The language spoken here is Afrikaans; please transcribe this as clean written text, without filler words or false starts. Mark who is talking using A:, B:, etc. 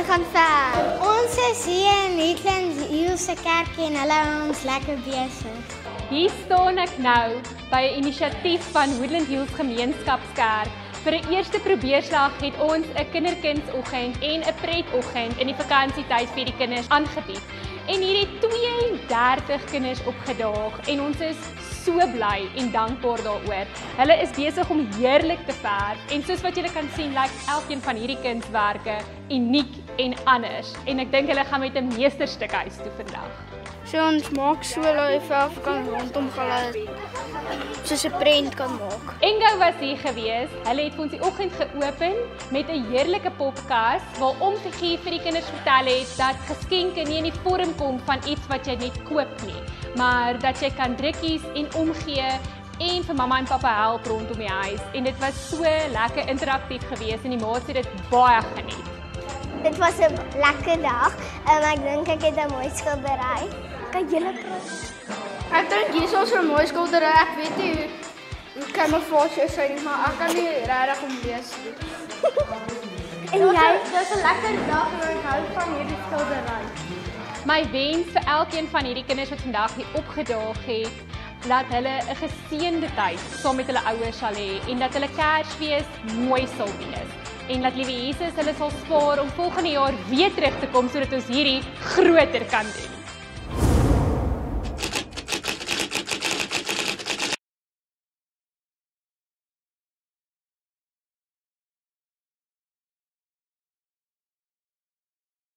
A: Ons gaan ver. Ons is hier in Highlands Hielse Kerk en hulle hou ons lekker besig.
B: Hier staan ek nou by 'n inisiatief van Woodland Hills Gemeenskapskerk. Vir 'n eerste probeerslag het ons 'n kinderkindsoggend en 'n pretoggend in die vakansietyd vir die kinders aangebied. En hier het 32 kinders opgedaag en ons is so bly en dankbaar daaroor. Hulle is besig om heerlik te verf en soos wat julle kan sien, lyk elkeen van hierdie kunswerke uniek en anders. En ek dink hulle gaan met 'n meesterstuk huis toe vandag.
A: So ons maak so dat die verf kan rondom hulle soos 'n prent kan maak.
B: Engo was hier gewees. Hulle het vir ons die oggend geopen met 'n heerlike popkas waar omgegee vir die kinders vertel het dat geskenke nie in die vorm kom van iets wat jy net koop nie, maar dat jy kan drukkies en omgee en vir mamma en pappa help rondom die huis. En dit was so lekker interaktief geweest en die maats het dit baie geniet.
A: Dit was 'n lekker dag en ek dink ek het 'n mooi skildery. Kan julle praat?
C: Ek dink hier is ons 'n mooi skildery. Ek weet nie hoe camouflage is nie, maar ek kan nie regtig om lees nie.
A: En jy?
C: Dis 'n lekker dag en ek hou van hierdie skildery.
B: My wens vir elkeen van hierdie kinders wat vandag hier opgedaag het, dat hulle 'n geseënde tyd saam met hulle ouers sal hê en dat hulle Kersfees mooi sal wees. En dat liewe Jesus hulle sal spaar om volgende jaar weer terug te kom sodat ons hierdie groter kan doen.